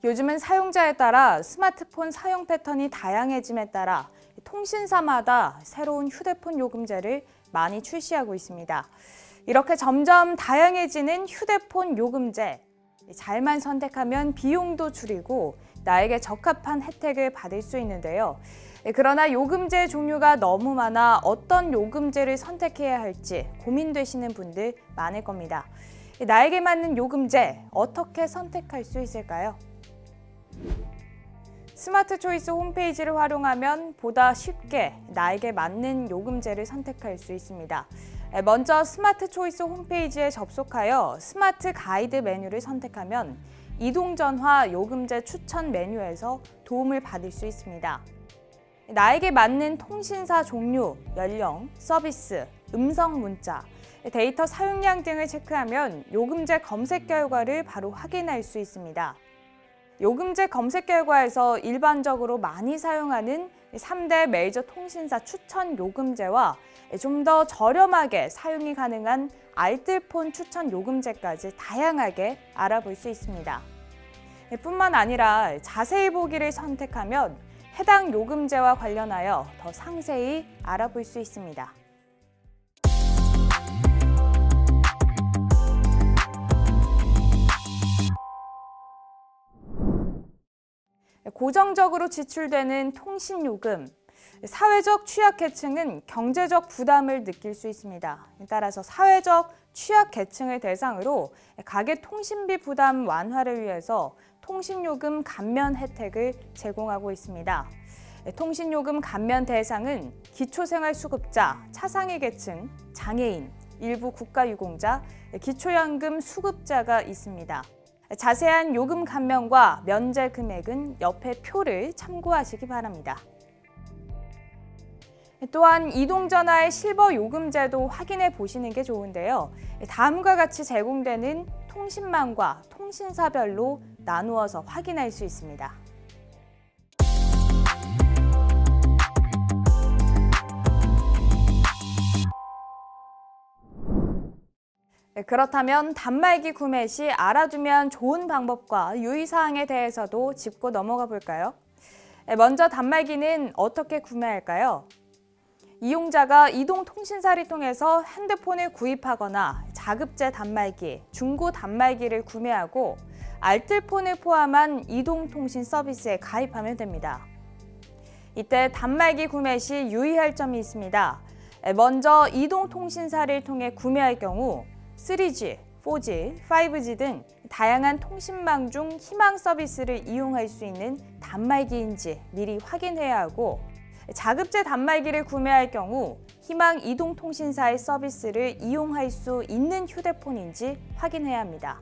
요즘은 사용자에 따라 스마트폰 사용 패턴이 다양해짐에 따라 통신사마다 새로운 휴대폰 요금제를 많이 출시하고 있습니다. 이렇게 점점 다양해지는 휴대폰 요금제, 잘만 선택하면 비용도 줄이고 나에게 적합한 혜택을 받을 수 있는데요. 그러나 요금제 종류가 너무 많아 어떤 요금제를 선택해야 할지 고민되시는 분들 많을 겁니다. 나에게 맞는 요금제 어떻게 선택할 수 있을까요? 스마트 초이스 홈페이지를 활용하면 보다 쉽게 나에게 맞는 요금제를 선택할 수 있습니다. 먼저 스마트 초이스 홈페이지에 접속하여 스마트 가이드 메뉴를 선택하면 이동전화 요금제 추천 메뉴에서 도움을 받을 수 있습니다. 나에게 맞는 통신사 종류, 연령, 서비스, 음성 문자, 데이터 사용량 등을 체크하면 요금제 검색 결과를 바로 확인할 수 있습니다. 요금제 검색 결과에서 일반적으로 많이 사용하는 3대 메이저 통신사 추천 요금제와 좀 더 저렴하게 사용이 가능한 알뜰폰 추천 요금제까지 다양하게 알아볼 수 있습니다. 뿐만 아니라 자세히 보기를 선택하면 해당 요금제와 관련하여 더 상세히 알아볼 수 있습니다. 고정적으로 지출되는 통신요금, 사회적 취약계층은 경제적 부담을 느낄 수 있습니다. 따라서 사회적 취약계층을 대상으로 가계 통신비 부담 완화를 위해서 통신요금 감면 혜택을 제공하고 있습니다. 통신요금 감면 대상은 기초생활수급자, 차상위 계층, 장애인, 일부 국가유공자, 기초연금 수급자가 있습니다. 자세한 요금 감면과 면제 금액은 옆에 표를 참고하시기 바랍니다. 또한 이동전화의 실버 요금제도 확인해 보시는 게 좋은데요. 다음과 같이 제공되는 통신망과 통신사별로 나누어서 확인할 수 있습니다. 그렇다면 단말기 구매 시 알아두면 좋은 방법과 유의사항에 대해서도 짚고 넘어가 볼까요? 먼저 단말기는 어떻게 구매할까요? 이용자가 이동통신사를 통해서 핸드폰을 구입하거나 자급제 단말기, 중고 단말기를 구매하고 알뜰폰을 포함한 이동통신 서비스에 가입하면 됩니다. 이때 단말기 구매 시 유의할 점이 있습니다. 먼저 이동통신사를 통해 구매할 경우 3G, 4G, 5G 등 다양한 통신망 중 희망 서비스를 이용할 수 있는 단말기인지 미리 확인해야 하고, 자급제 단말기를 구매할 경우 희망 이동통신사의 서비스를 이용할 수 있는 휴대폰인지 확인해야 합니다.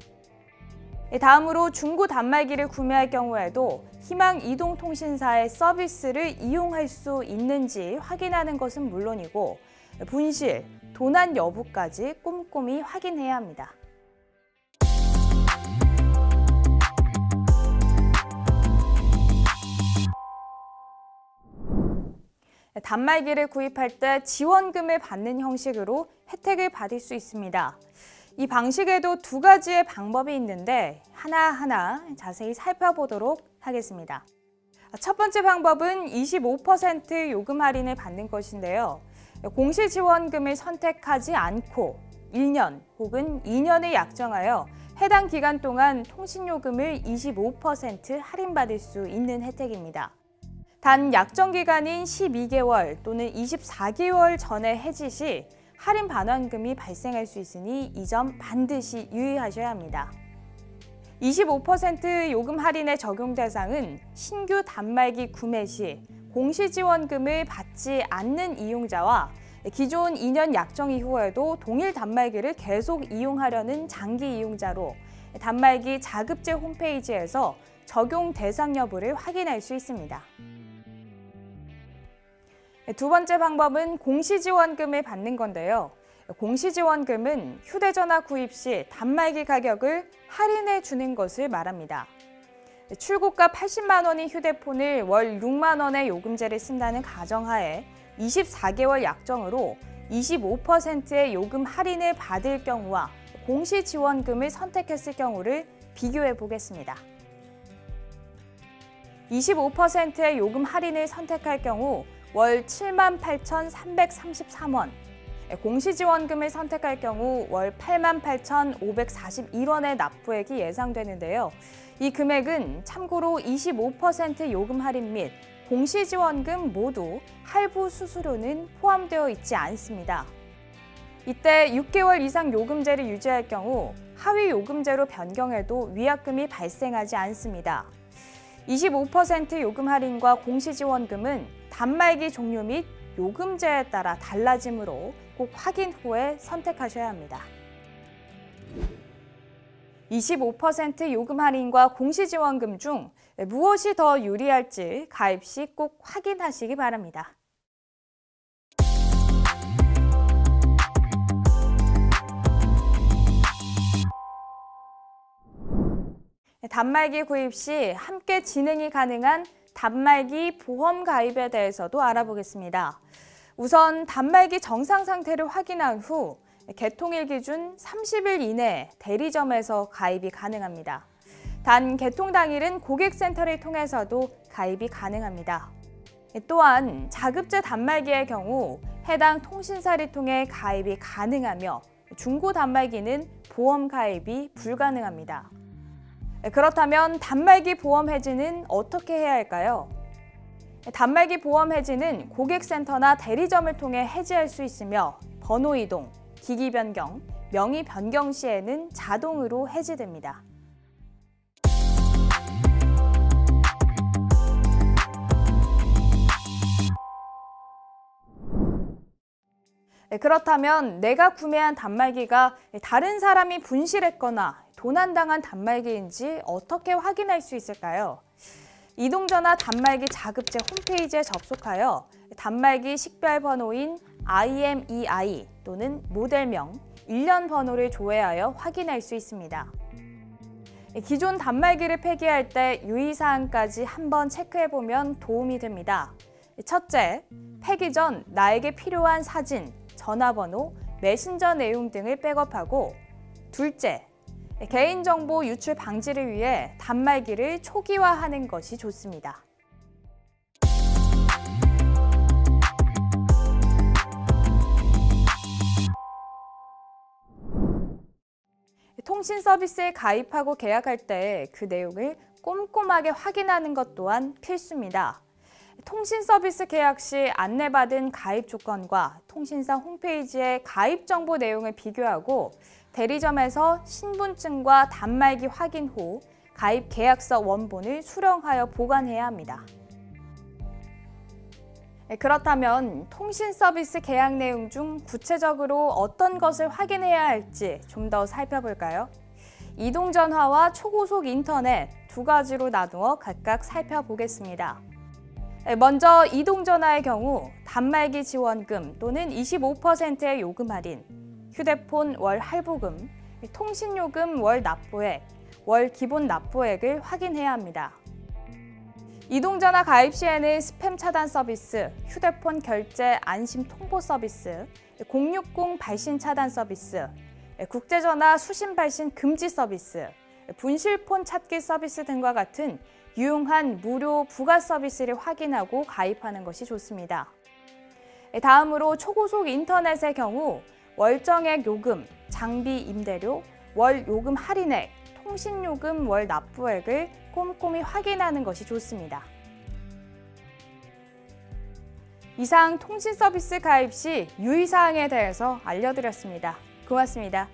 다음으로 중고 단말기를 구매할 경우에도 희망 이동통신사의 서비스를 이용할 수 있는지 확인하는 것은 물론이고 분실, 도난 여부까지 꼼꼼히 확인해야 합니다. 단말기를 구입할 때 지원금을 받는 형식으로 혜택을 받을 수 있습니다. 이 방식에도 두 가지의 방법이 있는데 하나하나 자세히 살펴보도록 하겠습니다. 첫 번째 방법은 25% 요금 할인을 받는 것인데요. 공시지원금을 선택하지 않고 1년 혹은 2년을 약정하여 해당 기간 동안 통신요금을 25% 할인받을 수 있는 혜택입니다. 단 약정 기간인 12개월 또는 24개월 전에 해지 시 할인 반환금이 발생할 수 있으니 이 점 반드시 유의하셔야 합니다. 25% 요금 할인의 적용 대상은 신규 단말기 구매 시 공시지원금을 받지 않는 이용자와 기존 2년 약정 이후에도 동일 단말기를 계속 이용하려는 장기 이용자로 단말기 자급제 홈페이지에서 적용 대상 여부를 확인할 수 있습니다. 두 번째 방법은 공시지원금을 받는 건데요. 공시지원금은 휴대전화 구입 시 단말기 가격을 할인해 주는 것을 말합니다. 출고가 80만 원인 휴대폰을 월 6만 원의 요금제를 쓴다는 가정하에 24개월 약정으로 25%의 요금 할인을 받을 경우와 공시지원금을 선택했을 경우를 비교해 보겠습니다. 25%의 요금 할인을 선택할 경우 월 78,333원, 공시지원금을 선택할 경우 월 88,541원의 납부액이 예상되는데요. 이 금액은 참고로 25% 요금 할인 및 공시지원금 모두 할부 수수료는 포함되어 있지 않습니다. 이때 6개월 이상 요금제를 유지할 경우 하위 요금제로 변경해도 위약금이 발생하지 않습니다. 25% 요금 할인과 공시지원금은 단말기 종류 및 요금제에 따라 달라지므로 꼭 확인 후에 선택하셔야 합니다. 25% 요금 할인과 공시지원금 중 무엇이 더 유리할지 가입 시 꼭 확인하시기 바랍니다. 단말기 구입 시 함께 진행이 가능한 단말기 보험 가입에 대해서도 알아보겠습니다. 우선 단말기 정상 상태를 확인한 후 개통일 기준 30일 이내에 대리점에서 가입이 가능합니다. 단 개통 당일은 고객센터를 통해서도 가입이 가능합니다. 또한 자급제 단말기의 경우 해당 통신사를 통해 가입이 가능하며 중고 단말기는 보험 가입이 불가능합니다. 그렇다면 단말기 보험 해지는 어떻게 해야 할까요? 단말기 보험 해지는 고객센터나 대리점을 통해 해지할 수 있으며 번호 이동, 기기 변경, 명의 변경 시에는 자동으로 해지됩니다. 그렇다면 내가 구매한 단말기가 다른 사람이 분실했거나 도난당한 단말기인지 어떻게 확인할 수 있을까요? 이동전화 단말기 자급제 홈페이지에 접속하여 단말기 식별 번호인 IMEI 또는 모델명, 일련 번호를 조회하여 확인할 수 있습니다. 기존 단말기를 폐기할 때 유의사항까지 한번 체크해보면 도움이 됩니다. 첫째, 폐기 전 나에게 필요한 사진, 전화번호, 메신저 내용 등을 백업하고 둘째, 개인정보 유출 방지를 위해 단말기를 초기화하는 것이 좋습니다. 통신 서비스에 가입하고 계약할 때 그 내용을 꼼꼼하게 확인하는 것 또한 필수입니다. 통신 서비스 계약 시 안내받은 가입 조건과 통신사 홈페이지의 가입 정보 내용을 비교하고 대리점에서 신분증과 단말기 확인 후 가입 계약서 원본을 수령하여 보관해야 합니다. 그렇다면 통신 서비스 계약 내용 중 구체적으로 어떤 것을 확인해야 할지 좀 더 살펴볼까요? 이동전화와 초고속 인터넷 두 가지로 나누어 각각 살펴보겠습니다. 먼저 이동전화의 경우 단말기 지원금 또는 25%의 요금 할인, 휴대폰 월 할부금, 통신요금 월 납부액, 월 기본 납부액을 확인해야 합니다. 이동전화 가입 시에는 스팸 차단 서비스, 휴대폰 결제 안심 통보 서비스, 060 발신 차단 서비스, 국제전화 수신 발신 금지 서비스, 분실폰 찾기 서비스 등과 같은 유용한 무료 부가 서비스를 확인하고 가입하는 것이 좋습니다. 다음으로 초고속 인터넷의 경우 월정액 요금, 장비 임대료, 월 요금 할인액, 통신요금 월 납부액을 꼼꼼히 확인하는 것이 좋습니다. 이상 통신 서비스 가입 시 유의사항에 대해서 알려드렸습니다. 고맙습니다.